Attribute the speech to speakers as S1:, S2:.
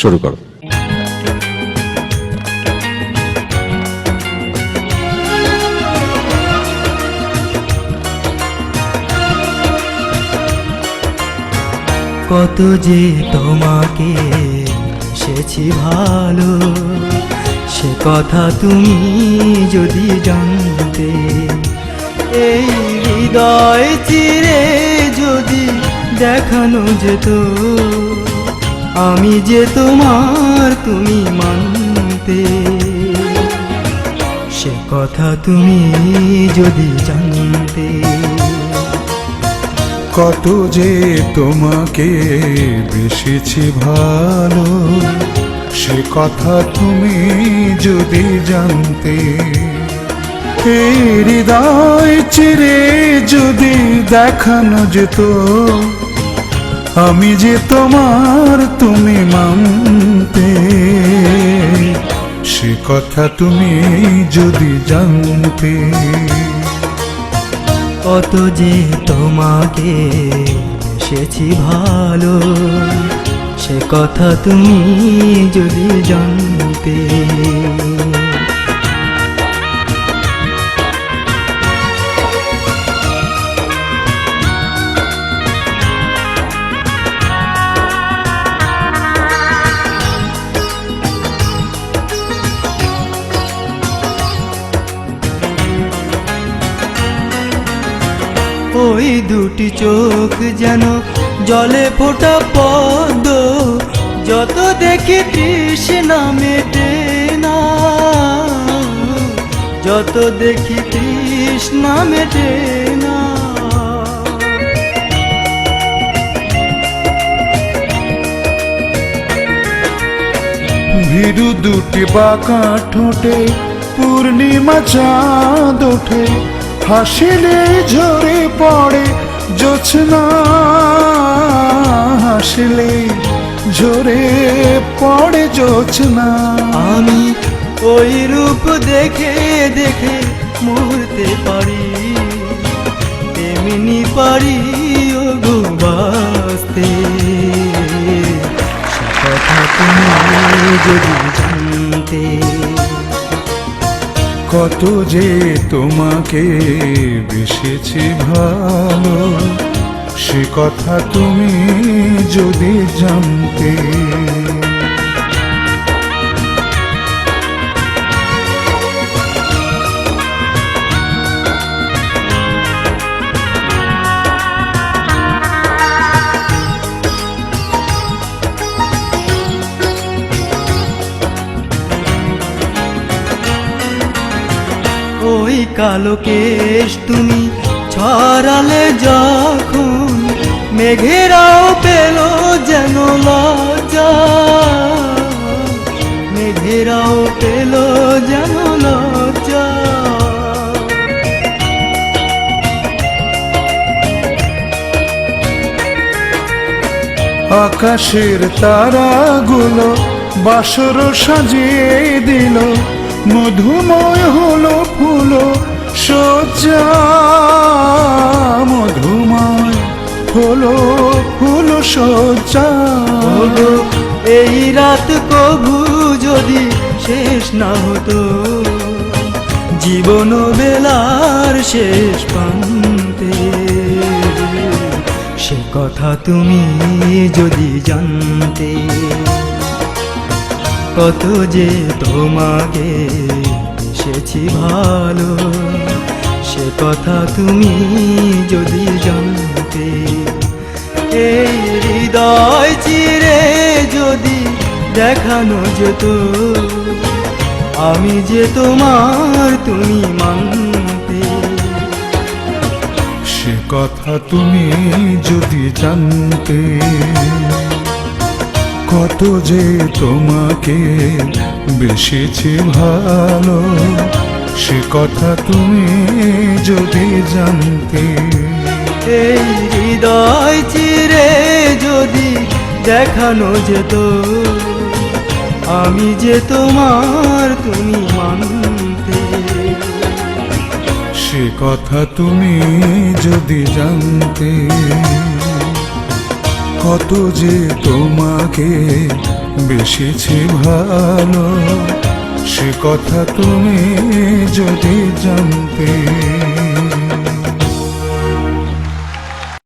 S1: শুরু করো।
S2: কত যে তোমাকে সেছি ভালো, সে কথা তুমি যদি জানতে। এই হৃদয় চিরে যদি দেখানো যেত, আমি যে তোমার তুমি মানতে। সে কথা তুমি যদি জানতে।
S3: কত যে তোমাকে বেসেছি ভালো, সে কথা তুমি যদি জানতে। এই হৃদয় চিরে যদি দেখানো যেত, আমি যে তোমার তুমি মানতে। সে কথা তুমি যদি জানতে।
S2: কত যে তোমাকে বেসেছি ভালো, সে কথা তুমি যদি জানতে। ওই দুটি চোখ যেন জলে ফোটা পদ্ম, যত দেখি তৃষ্ণা মেটে না, যত দেখি তৃষ্ণা মেটে না।
S3: ভীরু দুটি বাঁকা ঠোঁটে পূর্ণিমা চাঁদ ওঠে, হাসিলে ঝরে পড়ে জোছনা, হাসিলে ঝরে পড়ে জোছনা।
S2: আমি ওই রূপ দেখে দেখে মরতে পারি, তেমনি পারি ও গো বাঁচতে। সে কথা তুমি যদি জানতে।
S3: কত যে তোমাকে বেসেছি ভালো, সে কথা তুমি যদি জানতে।
S2: ওই কালো কেশ তুমি ছড়ালে যখন, মেঘেরাও পেল যেন লজ্জা, মেঘেরাও পেল যেন লজ্জা।
S3: আকাশের তারাগুলো বাসর সাজিয়ে দিল, মধুময় হলো ফুল সজ্জা, মধুময় হলো ফুল সজ্জা।
S2: ওগো এই রাত কভু যদি শেষ না হতো, জীবন বেলার শেষ প্রান্তে। সে কথা তুমি যদি জানতে। কত যে তোমাকে বেসেছি ভালো, সে কথা তুমি যদি জানতে। এই হৃদয় চিরে যদি দেখানো যেত, আমি যে তোমার তুমি মানতে।
S3: সে কথা তুমি যদি জানতে। কত যে তোমাকে বেসেছি ভালো, সে কথা তুমি যদি জানতে।
S2: এই হৃদয় চিরে যদি দেখানো যেত, আমি যে তোমার তুমি মানতে।
S3: সে কথা তুমি যদি জানতে। কত যে তোমাকে বেশিছি ভালো, সে কথা তুমি যদি জানতে।